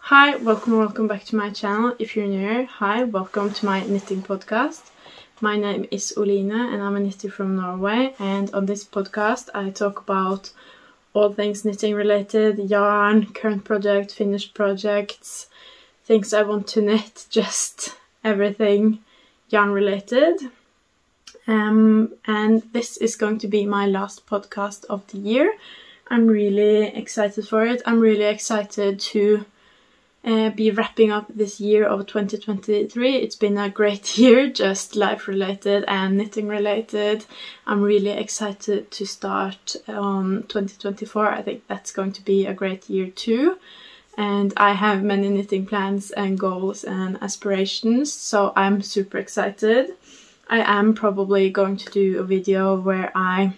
Hi, welcome back to my channel. If you're new here, hi, welcome to my knitting podcast. My name is Lene and I'm a knitter from Norway, and on this podcast I talk about all things knitting related, yarn, current project, finished projects, things I want to knit, just everything yarn related. And this is going to be my last podcast of the year. I'm really excited for it. I'm really excited to be wrapping up this year of 2023. It's been a great year, just life related and knitting related. I'm really excited to start 2024. I think that's going to be a great year too. And I have many knitting plans and goals and aspirations, so I'm super excited. I am probably going to do a video where I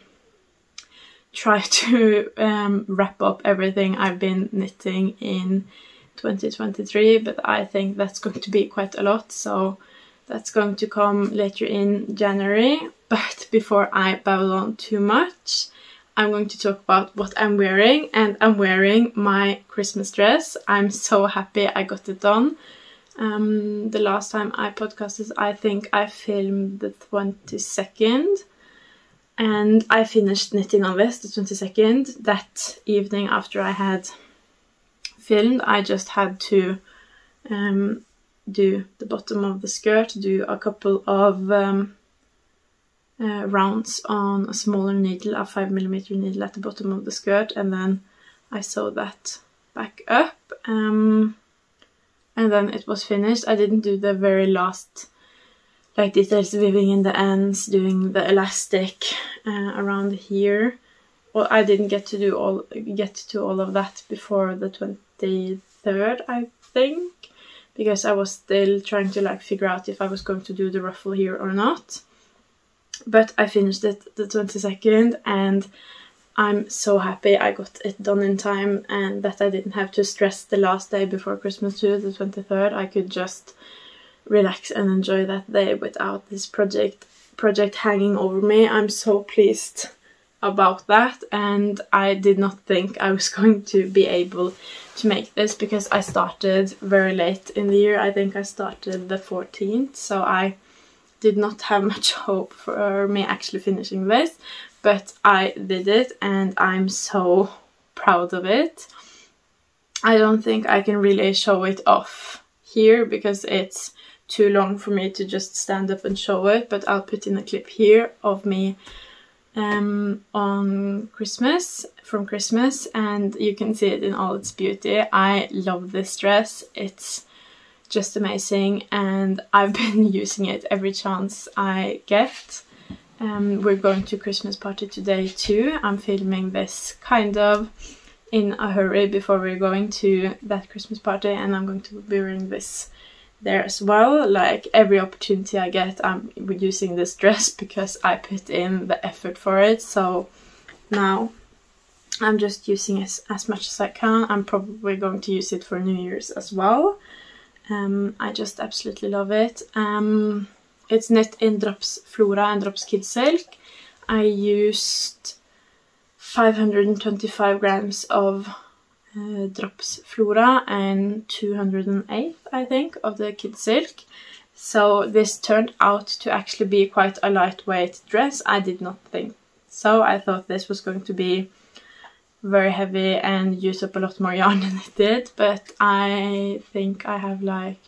try to wrap up everything I've been knitting in 2023, but I think that's going to be quite a lot, so that's going to come later in January. But before I babble on too much, I'm going to talk about what I'm wearing, and I'm wearing my Christmas dress. I'm so happy I got it done. The last time I podcasted, I think I filmed the 22nd, and I finished knitting on this the 22nd. That evening after I had filmed, I just had to do the bottom of the skirt, do a couple of rounds on a smaller needle, a 5mm needle at the bottom of the skirt, and then I sewed that back up. And then it was finished. I didn't do the very last like details, weaving in the ends, doing the elastic around here. Well, I didn't get to all of that before the 23rd, I think, because I was still trying to like figure out if I was going to do the ruffle here or not. But I finished it the 22nd, and I'm so happy I got it done in time, and that I didn't have to stress the last day before Christmas too, the 23rd. I could just relax and enjoy that day without this project hanging over me. I'm so pleased about that, and I did not think I was going to be able to make this because I started very late in the year. I think I started the 14th, so I did not have much hope for me actually finishing this. But I did it, and I'm so proud of it. I don't think I can really show it off here because it's too long for me to just stand up and show it, but I'll put in a clip here of me on Christmas, from Christmas, and you can see it in all its beauty. I love this dress. It's just amazing, and I've been using it every chance I get. We're going to Christmas party today too. I'm filming this kind of in a hurry before we're going to that Christmas party, and I'm going to be wearing this there as well. Like every opportunity I get, I'm using this dress because I put in the effort for it. So now I'm just using it as much as I can. I'm probably going to use it for New Year's as well. I just absolutely love it. It's knit in Drops Flora and Drops Kid Silk. I used 525 grams of Drops Flora and 208, I think, of the Kid Silk. So this turned out to actually be quite a lightweight dress. I did not think so. I thought this was going to be very heavy and use up a lot more yarn than it did, but I think I have like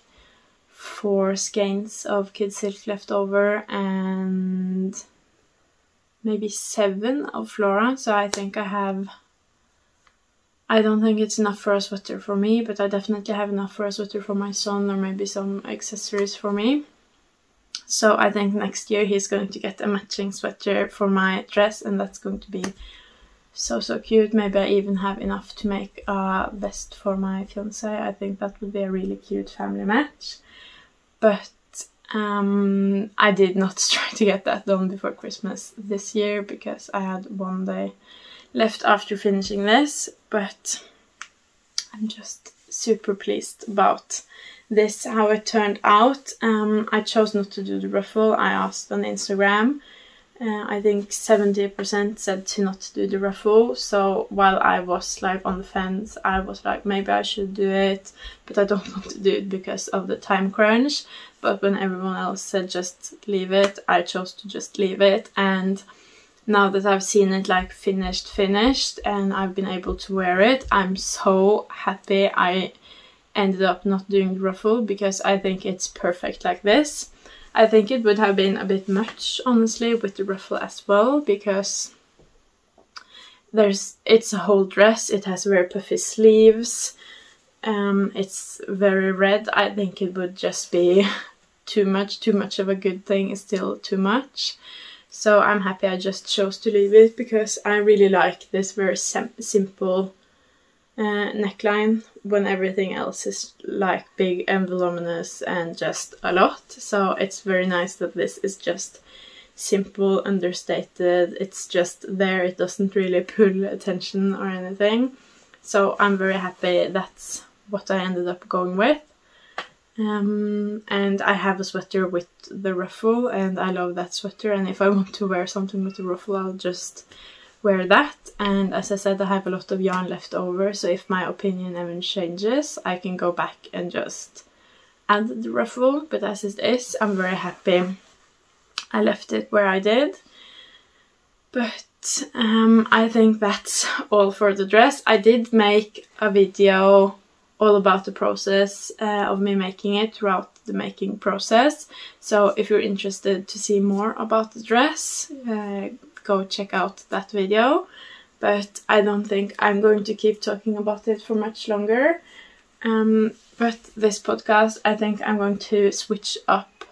4 skeins of Kid Silk left over and maybe 7 of Flora, so I think I don't think it's enough for a sweater for me, but I definitely have enough for a sweater for my son, or maybe some accessories for me. So I think next year he's going to get a matching sweater for my dress, and that's going to be so cute. Maybe I even have enough to make a vest for my fiancé. I think that would be a really cute family match. But I did not try to get that done before Christmas this year because I had one day left after finishing this, but I'm just super pleased about this, how it turned out. I chose not to do the ruffle. I asked on Instagram I think 70% said to not do the ruffle, so while I was like on the fence, I was like, maybe I should do it, but I don't want to do it because of the time crunch. But when everyone else said just leave it, I chose to just leave it, and now that I've seen it like finished and I've been able to wear it, I'm so happy I ended up not doing the ruffle, because I think it's perfect like this. I think it would have been a bit much, honestly, with the ruffle as well, because it's a whole dress. It has very puffy sleeves. It's very red. I think it would just be too much. Too much of a good thing is still too much. So I'm happy I just chose to leave it, because I really like this very simple neckline when everything else is like big and voluminous and just a lot. So it's very nice that this is just simple, understated. It's just there. It doesn't really pull attention or anything. So I'm very happy that's what I ended up going with. And I have a sweater with the ruffle, and I love that sweater, and if I want to wear something with the ruffle, I'll just wear that. And as I said, I have a lot of yarn left over, so if my opinion ever changes, I can go back and just add the ruffle. But as it is, I'm very happy I left it where I did. But I think that's all for the dress. I did make a video all about the process of me making it throughout the making process. So if you're interested to see more about the dress, go check out that video. But I don't think I'm going to keep talking about it for much longer. But this podcast, I think I'm going to switch up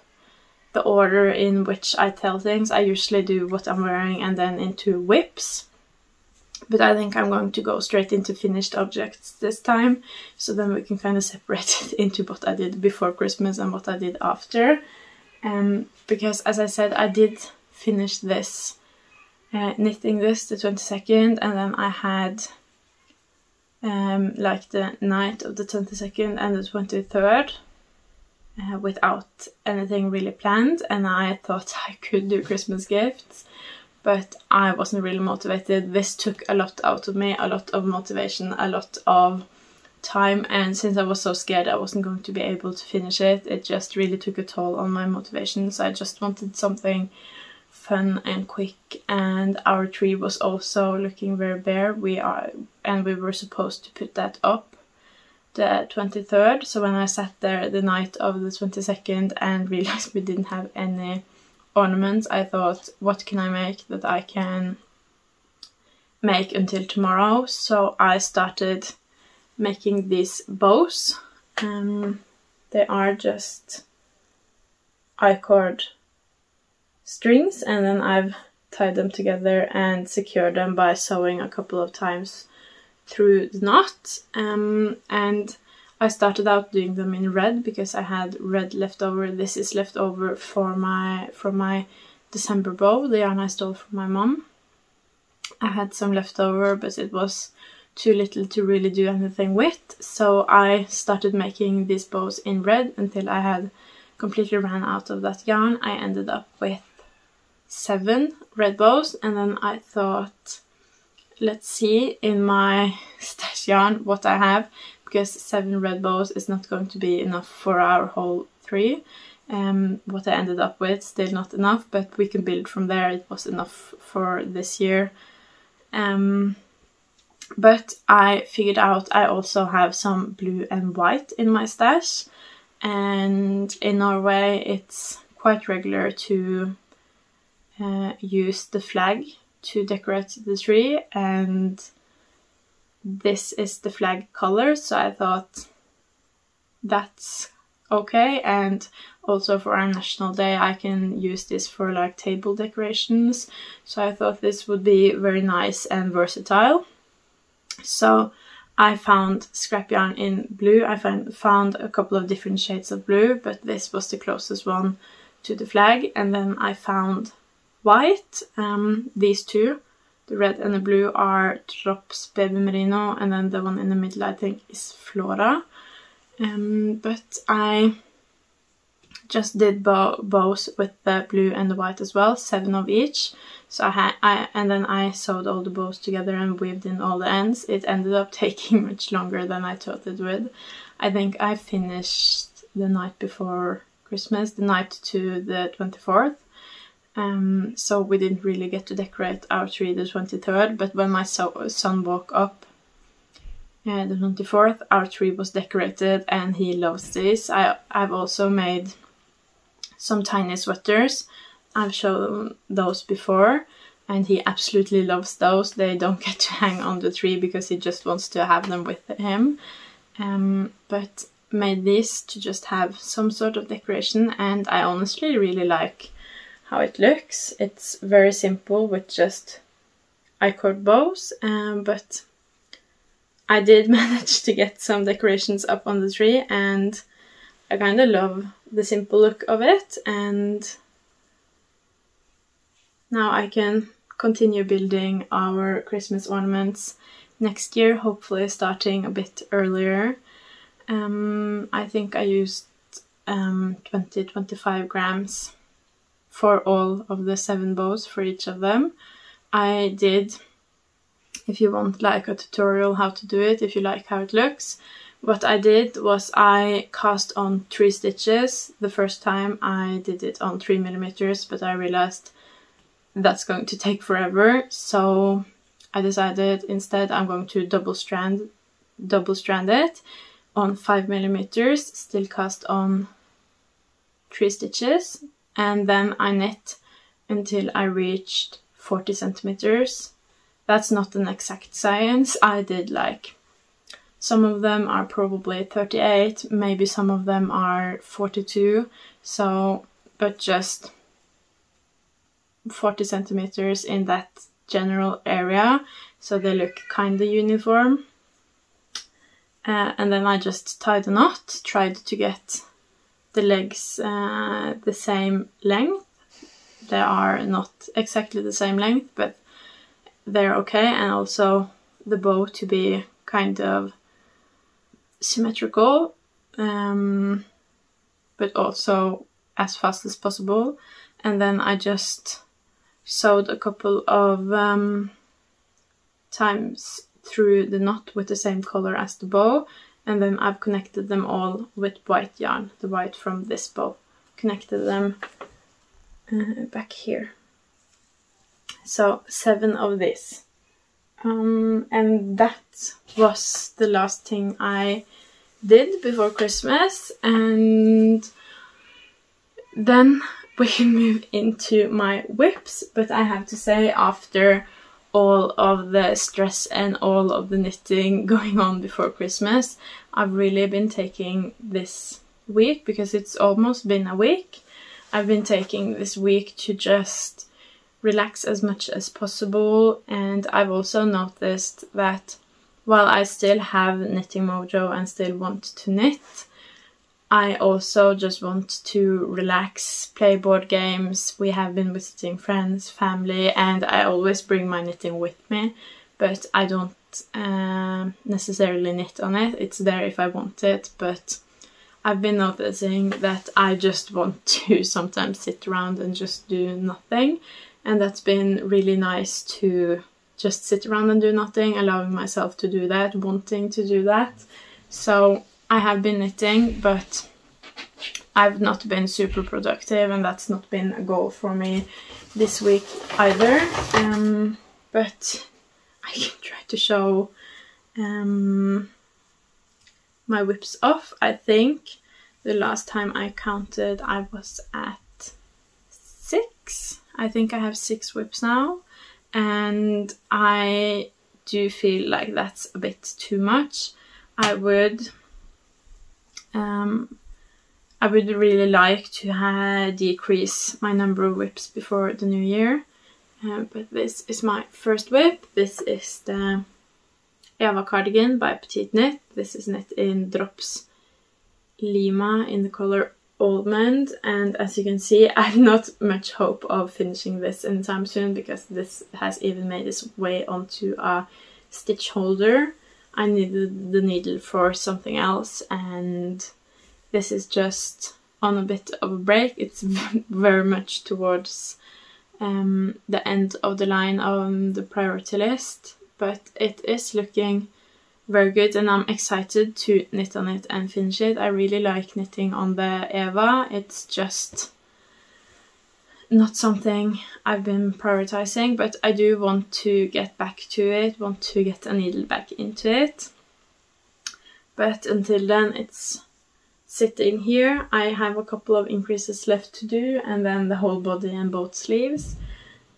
the order in which I tell things. I usually do what I'm wearing and then into WIPs. But I think I'm going to go straight into finished objects this time, so then we can kind of separate it into what I did before Christmas and what I did after. Because as I said, I did finish this, knitting this the 22nd, and then I had like the night of the 22nd and the 23rd without anything really planned, and I thought I could do Christmas gifts. But I wasn't really motivated. This took a lot out of me, a lot of motivation, a lot of time, and since I was so scared I wasn't going to be able to finish it, it just really took a toll on my motivation. So I just wanted something fun and quick, and our tree was also looking very bare. We were supposed to put that up the 23rd, so when I sat there the night of the 22nd and realized we didn't have any ornaments, I thought, what can I make that I can make until tomorrow? So I started making these bows. They are just I-cord strings, and then I've tied them together and secured them by sewing a couple of times through the knot. And I started out doing them in red because I had red left over. This is left over from my December bow, the yarn I stole from my mom. I had some left over, but it was too little to really do anything with. So I started making these bows in red until I had completely ran out of that yarn. I ended up with 7 red bows, and then I thought, let's see in my stash yarn what I have, because 7 red bows is not going to be enough for our whole 3. What I ended up with, still not enough, but we can build from there. It was enough for this year. But I figured out I also have some blue and white in my stash, and in Norway it's quite regular to use the flag to decorate the tree, and this is the flag color, so I thought that's okay. And also for our National Day I can use this for like table decorations, so I thought this would be very nice and versatile. So I found scrap yarn in blue. I found a couple of different shades of blue, but this was the closest one to the flag. And then I found white. These two, the red and the blue, are Drops Baby Merino, and then the one in the middle I think is Flora. But I just did bows with the blue and the white as well, 7 of each. So and then I sewed all the bows together and weaved in all the ends. It ended up taking much longer than I thought it would. I think I finished the night before Christmas, the night to the 24th. So we didn't really get to decorate our tree the 23rd, but when my son woke up the 24th, our tree was decorated and he loves this. I've also made some tiny sweaters. I've shown those before and he absolutely loves those. They don't get to hang on the tree because he just wants to have them with him. But made these to just have some sort of decoration, and I honestly really like how it looks. It's very simple with just I-cord bows, but I did manage to get some decorations up on the tree and I kind of love the simple look of it, and now I can continue building our Christmas ornaments next year, hopefully starting a bit earlier. I think I used 20-25 grams for all of the 7 bows for each of them. I did, if you want like a tutorial how to do it, if you like how it looks, what I did was I cast on 3 stitches. The first time I did it on 3mm, but I realized that's going to take forever, so I decided instead I'm going to double strand it on 5mm, still cast on 3 stitches, and then I knit until I reached 40 centimeters. That's not an exact science. I did like, some of them are probably 38, maybe some of them are 42, so, but just 40 centimeters in that general area, so they look kind of uniform. And then I just tied a knot, tried to get the legs the same length. They are not exactly the same length, but they're okay, and also the bow to be kind of symmetrical, but also as fast as possible. And then I just sewed a couple of times through the knot with the same color as the bow, and then I've connected them all with white yarn, the white from this bow. Connected them back here. So 7 of this. And that was the last thing I did before Christmas, and then we can move into my WIPs. But I have to say, after all of the stress and all of the knitting going on before Christmas, I've really been taking this week, because it's almost been a week, I've been taking this week to just relax as much as possible. And I've also noticed that while I still have knitting mojo and still want to knit, I also just want to relax, play board games. We have been visiting friends, family, and I always bring my knitting with me, but I don't necessarily knit on it. It's there if I want it, but I've been noticing that I just want to sometimes sit around and just do nothing, and that's been really nice to just sit around and do nothing, allowing myself to do that, wanting to do that. So I have been knitting, but I've not been super productive, and that's not been a goal for me this week either. But I can try to show my WIPs off. I think the last time I counted I was at 6. I think I have 6 WIPs now, and I do feel like that's a bit too much. I would really like to decrease my number of WIPs before the new year, but this is my first WIP. This is the Eva Cardigan by Petiteknit. This is knit in drops Lima in the color Almond, and as you can see, I have not much hope of finishing this anytime soon, because this has even made its way onto a stitch holder. I needed the needle for something else, and this is just on a bit of a break. It's very much towards the end of the line on the priority list, but it is looking very good and I'm excited to knit on it and finish it. I really like knitting on the Eva. It's just not something I've been prioritizing, but I do want to get back to it, want to get a needle back into it. But until then it's sitting here. I have a couple of increases left to do and then the whole body and both sleeves.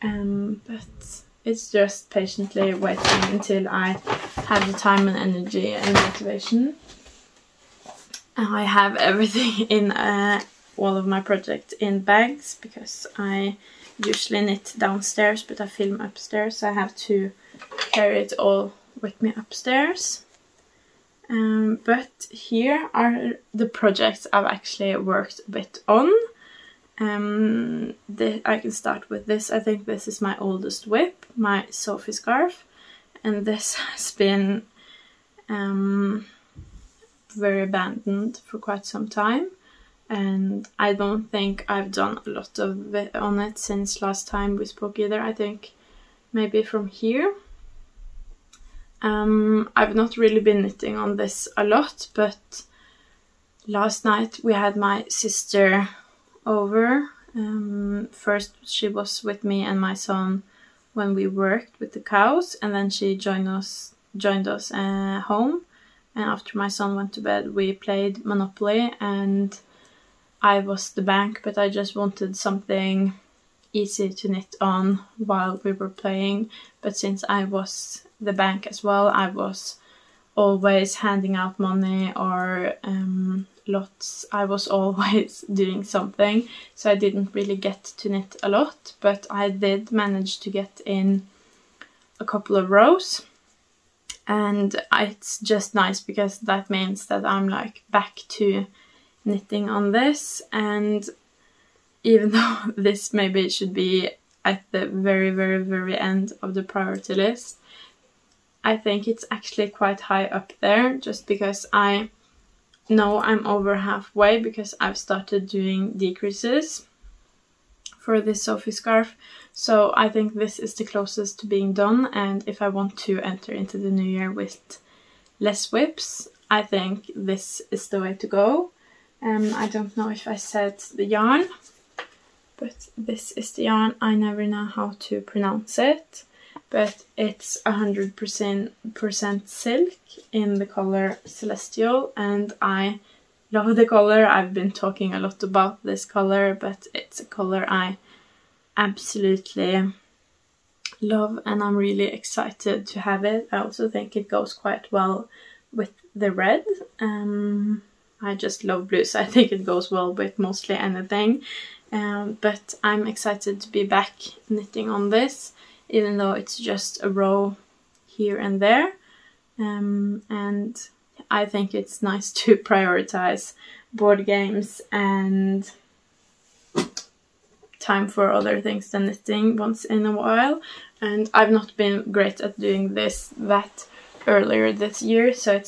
But it's just patiently waiting until I have the time and energy and motivation. I have everything in all of my projects in bags because I usually knit downstairs but I film upstairs, so I have to carry it all with me upstairs. But here are the projects I've actually worked a bit on. I can start with this. I think this is my oldest WIP, my Sophie Scarf, and this has been very abandoned for quite some time, and I don't think I've done a lot of it on it since last time we spoke either. I think maybe from here. I've not really been knitting on this a lot, but last night we had my sister over. First she was with me and my son when we worked with the cows, and then she joined us home, and after my son went to bed we played Monopoly and I was the bank, but I just wanted something easy to knit on while we were playing. But since I was the bank as well, I was always handing out money or lots. I was always doing something, so I didn't really get to knit a lot, but I did manage to get in a couple of rows, and it's just nice because that means that I'm like back to knitting on this. And even though this maybe should be at the very end of the priority list, I think it's actually quite high up there, just because I know I'm over halfway because I've started doing decreases for this Sophie Scarf. So I think this is the closest to being done, and if I want to enter into the new year with less WIPs, I think this is the way to go. I don't know if I said the yarn, but this is the yarn. I never know how to pronounce it, but it's 100% silk in the color Celestial, and I love the color. I've been talking a lot about this color, but it's a color I absolutely love and I'm really excited to have it. I also think it goes quite well with the red. I just love blue, so I think it goes well with mostly anything. But I'm excited to be back knitting on this, even though it's just a row here and there. And I think it's nice to prioritize board games and time for other things than knitting once in a while. And I've not been great at doing that earlier this year, so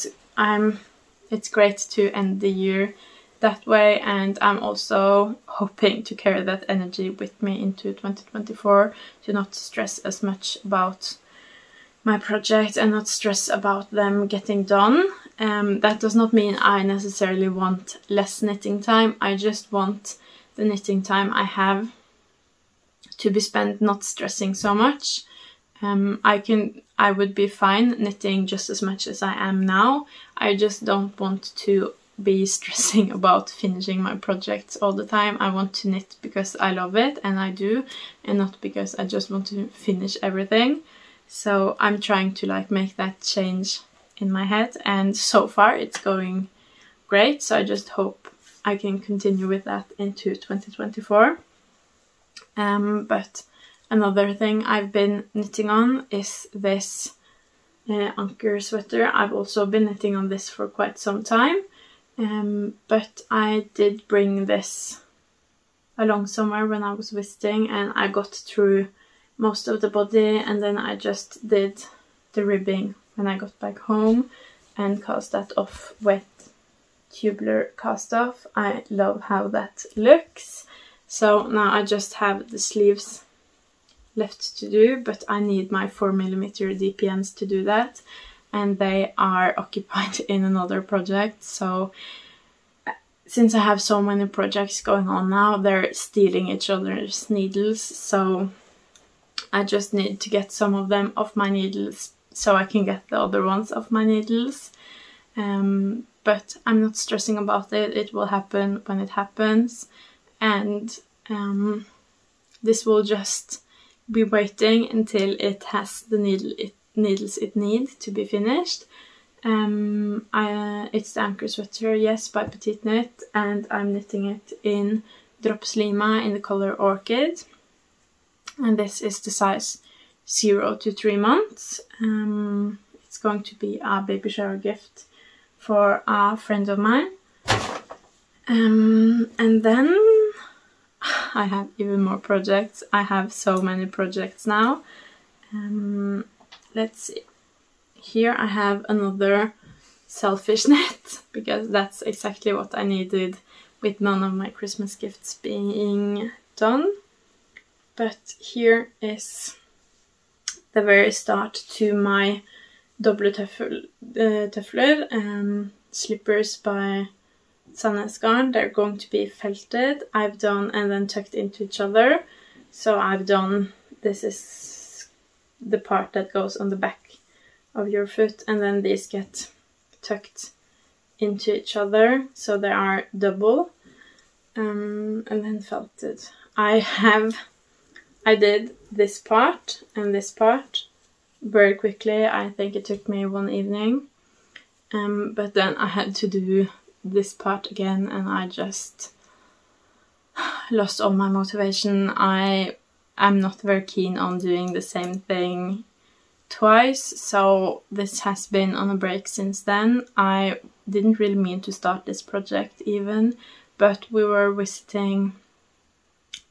it's great to end the year that way, and I'm also hoping to carry that energy with me into 2024, to not stress as much about my project and not stress about them getting done. That does not mean I necessarily want less knitting time. I just want the knitting time I have to be spent not stressing so much. I would be fine knitting just as much as I am now. I just don't want to be stressing about finishing my projects all the time. I want to knit because I love it, and I do, and not because I just want to finish everything. So I'm trying to like make that change in my head, and so far it's going great, so I just hope I can continue with that into 2024. But another thing I've been knitting on is this Ankers sweater. I've also been knitting on this for quite some time, but I did bring this along somewhere when I was visiting, and I got through most of the body, and then I just did the ribbing when I got back home and cast that off with tubular cast off. I love how that looks. So now I just have the sleeves left to do, but I need my 4mm DPNs to do that, and they are occupied in another project. So since I have so many projects going on now, they're stealing each other's needles, so I just need to get some of them off my needles so I can get the other ones off my needles. But I'm not stressing about it. It will happen when it happens, and this will just be waiting until it has the needles it needs to be finished. It's the Ankers sweater, yes, by Petiteknit, and I'm knitting it in Drops Lima in the color Orchid, and this is the size 0 to 3 months. It's going to be a baby shower gift for a friend of mine. And then I have even more projects. I have so many projects now. Let's see. Here I have another selfish knit, because that's exactly what I needed with none of my Christmas gifts being done. But here is the very start to my Doble Tøfler slippers by Sunde Socks. They're going to be felted. I've done and then tucked into each other. So I've done, this is the part that goes on the back of your foot, and then these get tucked into each other, so they are double, and then felted. I did this part and this part very quickly. I think it took me one evening, but then I had to do this part again, and I just lost all my motivation. I'm not very keen on doing the same thing twice, so this has been on a break since then. I didn't really mean to start this project even, but we were visiting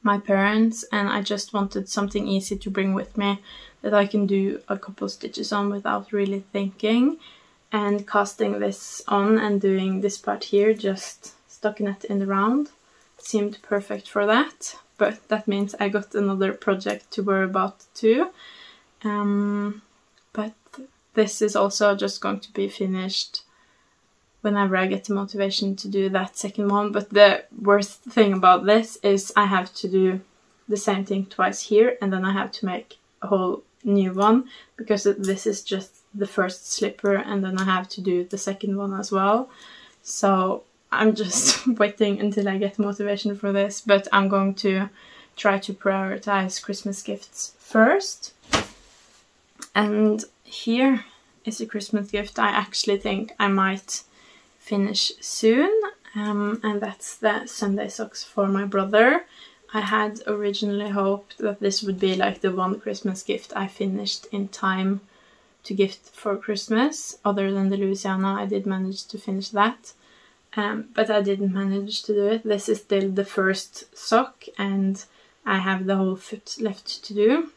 my parents and I just wanted something easy to bring with me that I can do a couple stitches on without really thinking, and casting this on and doing this part here, just stocking it in the round, seemed perfect for that. But that means I got another project to worry about too. But this is also just going to be finished whenever I get the motivation to do that second one. But the worst thing about this is I have to do the same thing twice here, and then I have to make a whole new one, because this is just the first slipper and then I have to do the second one as well. So I'm just waiting until I get motivation for this, but I'm going to try to prioritize Christmas gifts first. And here is a Christmas gift I actually think I might finish soon, and that's the Sunde Socks for my brother. I had originally hoped that this would be like the one Christmas gift I finished in time to gift for Christmas. Other than the Louisiana, I did manage to finish that. But I didn't manage to do it. This is still the first sock and I have the whole foot left to do.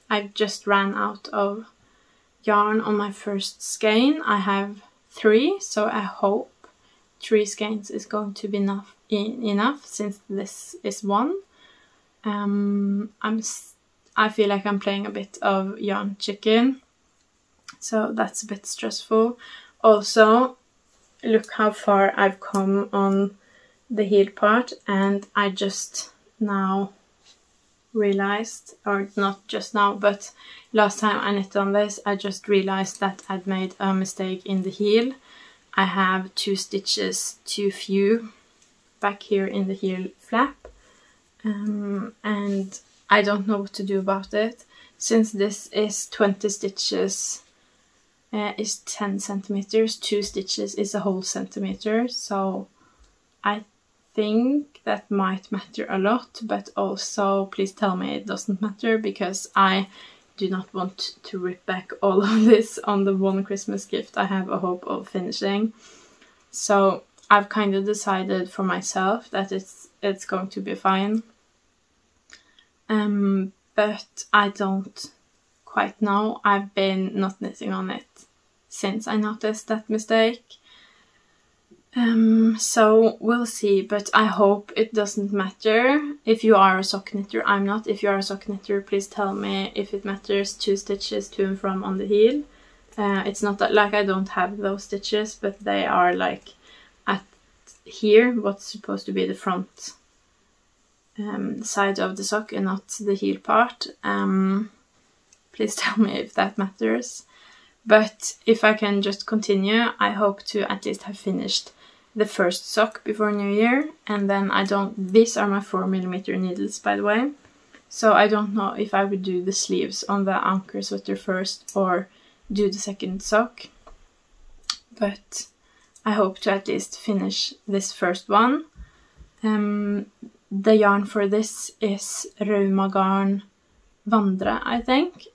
I've just ran out of yarn on my first skein. I have 3, so I hope 3 skeins is going to be enough since this is 1. I feel like I'm playing a bit of yarn chicken, so that's a bit stressful. Also, look how far I've come on the heel part, and I just now realized, or not just now, but last time I knit on this, I just realized that I'd made a mistake in the heel. I have 2 stitches too few back here in the heel flap, and I don't know what to do about it. Since this is 20 stitches, is 10 centimeters, 2 stitches is a whole centimeter, so I think that might matter a lot, but also please tell me it doesn't matter, because I do not want to rip back all of this on the one Christmas gift I have a hope of finishing. So I've kind of decided for myself that it's going to be fine. But I don't quite know. I've been not knitting on it since I noticed that mistake. So we'll see, but I hope it doesn't matter if you are a sock knitter. I'm not. If you are a sock knitter, please tell me if it matters 2 stitches to and from on the heel. It's not that, like, I don't have those stitches, but they are like at here, what's supposed to be the front side of the sock and not the heel part. Please tell me if that matters. But if I can just continue, I hope to at least have finished the first sock before New Year. And then these are my 4mm needles, by the way. So I don't know if I would do the sleeves on the Ankers sweater first or do the second sock. But I hope to at least finish this first one. The yarn for this is Rauma Garn Vandre, I think,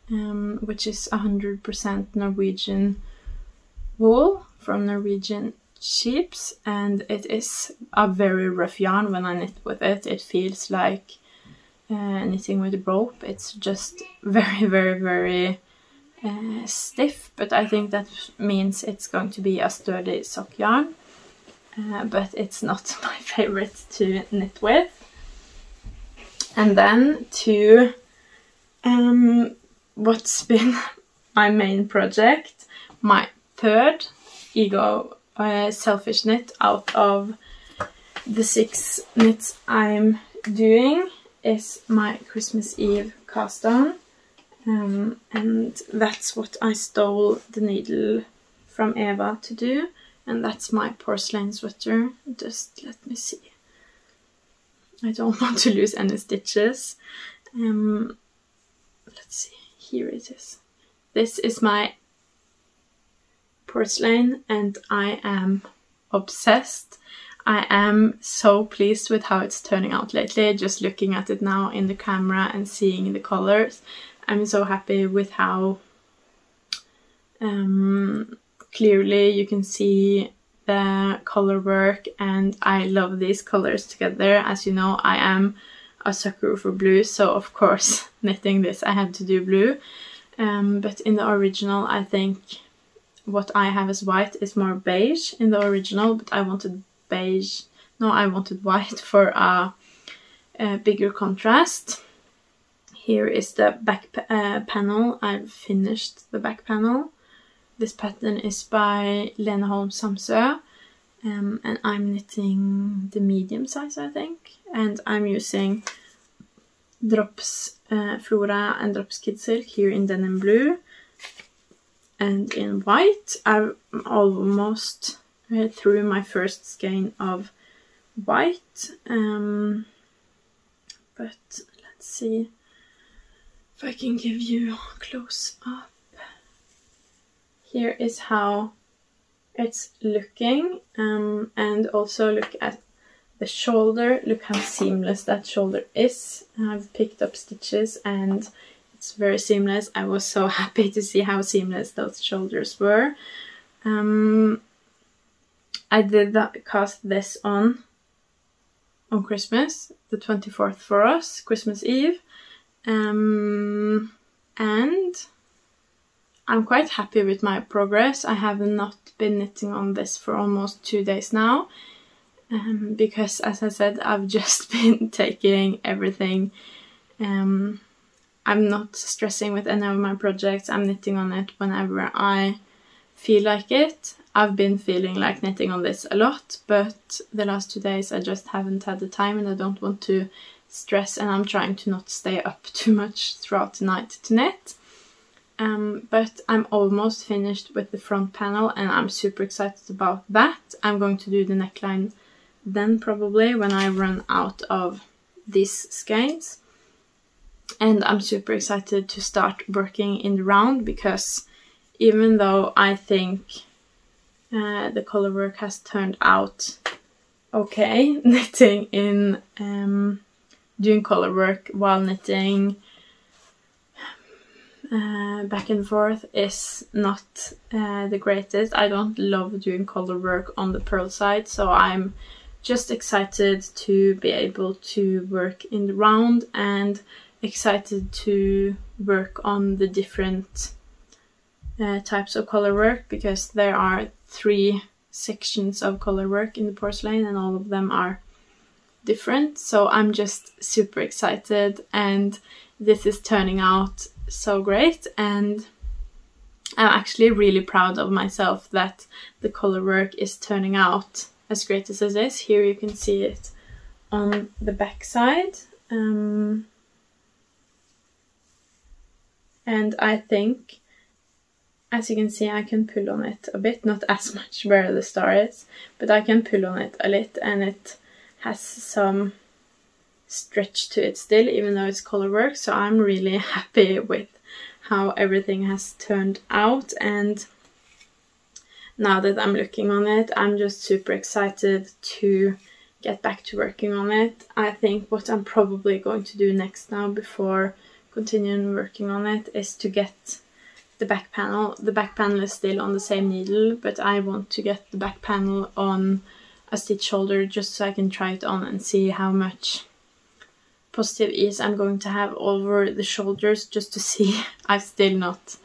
which is 100% Norwegian wool from Norwegian sheep, and it is a very rough yarn. When I knit with it, it feels like knitting with rope. It's just very, very, very stiff, but I think that means it's going to be a sturdy sock yarn, but it's not my favorite to knit with. And then to what's been my main project, my third selfish knit out of the 6 knits I'm doing, is my Christmas Eve cast on. And that's what I stole the needle from Eva to do, and that's my Porcelain Sweater. Just let me see. I don't want to lose any stitches. Let's see, here it is. This is my porcelain and I am obsessed. I am so pleased with how it's turning out lately, just looking at it now in the camera and seeing the colors. I'm so happy with how clearly you can see the color work, and I love these colors together. As you know, I am a sucker for blue, so of course knitting this I had to do blue. But in the original, I think what I have as white is more beige in the original, but I wanted beige, no, I wanted white for a bigger contrast. Here is the back panel. I've finished the back panel. This pattern is by Lene Holm Samsøe, and I'm knitting the medium size, I think. And I'm using Drops Flora and Drops Kid Silk here in denim blue and in white. I'm almost through my first skein of white, but let's see if I can give you close up. Here is how it's looking, and also look at the shoulder. Look how seamless that shoulder is. I've picked up stitches and it's very seamless. I was so happy to see how seamless those shoulders were. I did cast this on Christmas, the 24th for us, Christmas Eve, and I'm quite happy with my progress. I have not been knitting on this for almost 2 days now, because as I said, I've just been taking everything. I'm not stressing with any of my projects. I'm knitting on it whenever I feel like it. I've been feeling like knitting on this a lot, but the last 2 days I just haven't had the time, and I don't want to stress, and I'm trying to not stay up too much throughout the night to knit. But I'm almost finished with the front panel and I'm super excited about that. I'm going to do the neckline then, probably when I run out of these skeins. And I'm super excited to start working in the round, because even though I think the color work has turned out okay, knitting in doing color work while knitting back and forth is not the greatest. I don't love doing color work on the purl side, so I'm just excited to be able to work in the round and excited to work on the different types of color work, because there are 3 sections of color work in the porcelain, and all of them are different. So I'm just super excited, and this is turning out so great, and I'm actually really proud of myself that the color work is turning out as great as it is. Here you can see it on the back side. And I think, as you can see, I can pull on it a bit, not as much where the star is, but I can pull on it a little, and it has some stretch to it still, even though it's color work. So I'm really happy with how everything has turned out, and now that I'm looking on it, I'm just super excited to get back to working on it. I think what I'm probably going to do next now, before continuing working on it, is to get the back panel. The back panel is still on the same needle, but I want to get the back panel on a stitch shoulder just so I can try it on and see how much positive ease I'm going to have over the shoulders, just to see. I've still not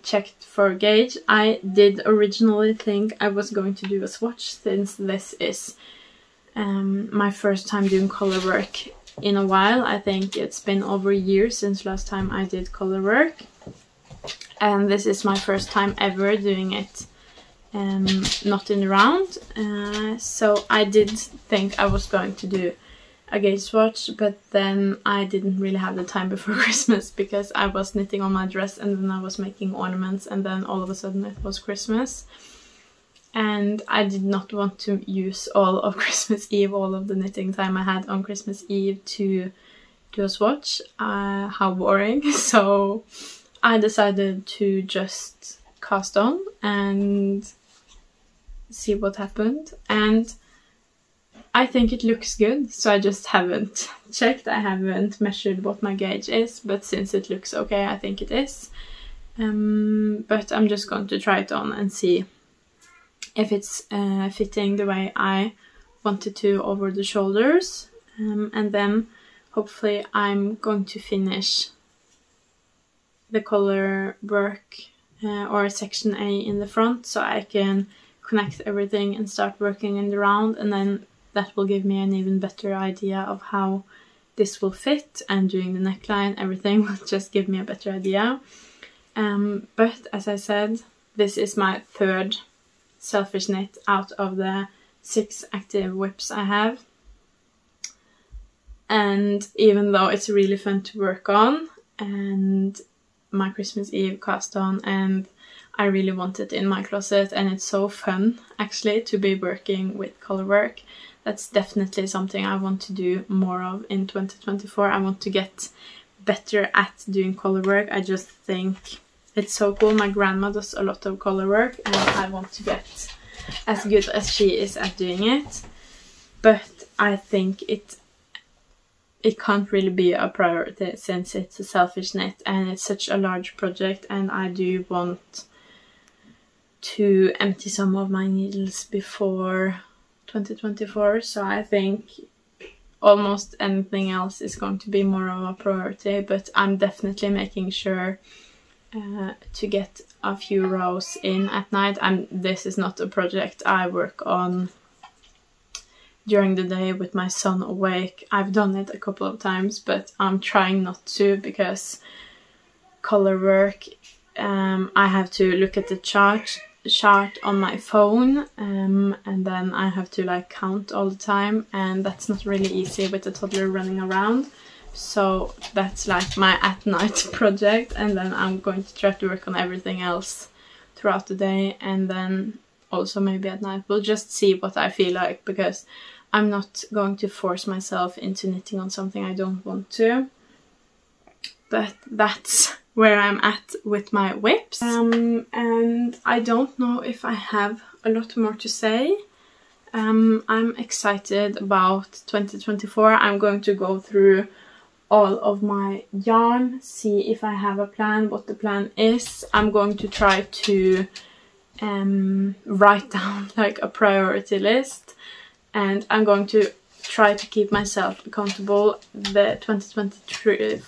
checked for gauge. I did originally think I was going to do a swatch, since this is my first time doing color work in a while. I think it's been over a year since last time I did color work, and this is my first time ever doing it not in the round. So I did think I was going to do a gauge swatch, but then I didn't really have the time before Christmas, because I was knitting on my dress and then I was making ornaments, and then all of a sudden it was Christmas. And I did not want to use all of Christmas Eve, all of the knitting time I had on Christmas Eve, to do a swatch. How boring. So I decided to just cast on and see what happened. And I think it looks good, so I just haven't checked. I haven't measured what my gauge is, but since it looks okay, I think it is. But I'm just going to try it on and see if it's fitting the way I want it to over the shoulders. And then hopefully I'm going to finish the color work or section A in the front, so I can connect everything and start working in the round, and then that will give me an even better idea of how this will fit, and doing the neckline, everything will just give me a better idea. But as I said, this is my third selfish knit out of the 6 active WIPs I have. And even though it's really fun to work on, and my Christmas Eve cast on, and I really want it in my closet, and it's so fun actually to be working with color work, that's definitely something I want to do more of in 2024. I want to get better at doing color work. I just think it's so cool. My grandma does a lot of color work, and I want to get as good as she is at doing it. But I think it can't really be a priority, since it's a selfish knit and it's such a large project, and I do want to empty some of my needles before 2024, so I think almost anything else is going to be more of a priority. But I'm definitely making sure to get a few rows in at night. This is not a project I work on during the day with my son awake. I've done it a couple of times, but I'm trying not to, because color work, I have to look at the chart on my phone, and then I have to like count all the time, and that's not really easy with a toddler running around. So that's like my at night project, and then I'm going to try to work on everything else throughout the day, and then also maybe at night. We'll just see what I feel like, because I'm not going to force myself into knitting on something I don't want to. But that's where I'm at with my WIPs. And I don't know if I have a lot more to say. I'm excited about 2024. I'm going to go through all of my yarn, see if I have a plan, what the plan is. I'm going to try to write down like a priority list, and I'm going to try to keep myself accountable. The 2023,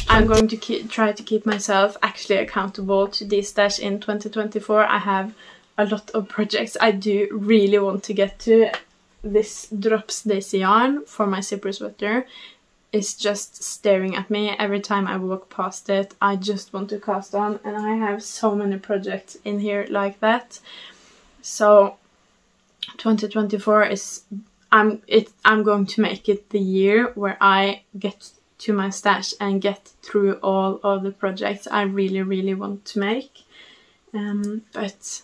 I'm going to try to keep myself actually accountable to this stash in 2024. I have a lot of projects I do really want to get to. This drops daisy yarn for my zipper sweater is just staring at me every time I walk past it. I just want to cast on, and I have so many projects in here like that. So 2024 is I'm going to make it the year where I get to my stash and get through all of the projects I really want to make. But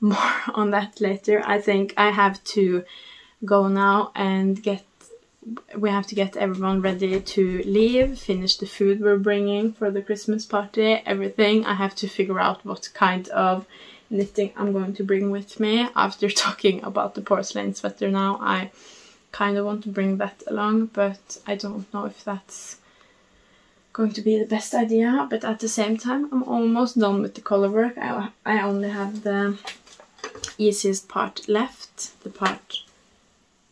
more on that later. I think I have to go now and we have to get everyone ready to leave, finish the food we're bringing for the Christmas party, everything. I have to figure out what kind of knitting I'm going to bring with me. After talking about the porcelain sweater now, I kind of want to bring that along, but I don't know if that's going to be the best idea. But at the same time, I'm almost done with the color work. I only have the easiest part left, the part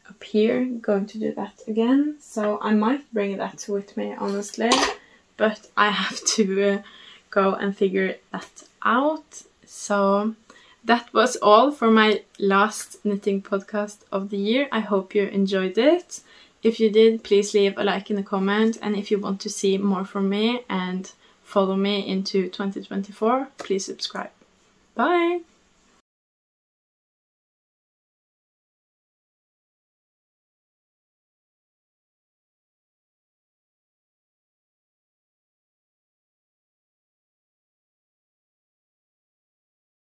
up here. Going to do that again, so I might bring that with me, honestly, but I have to go and figure that out. So that was all for my last knitting podcast of the year. I hope you enjoyed it. If you did, please leave a like and a comment, and if you want to see more from me and follow me into 2024, please subscribe. Bye!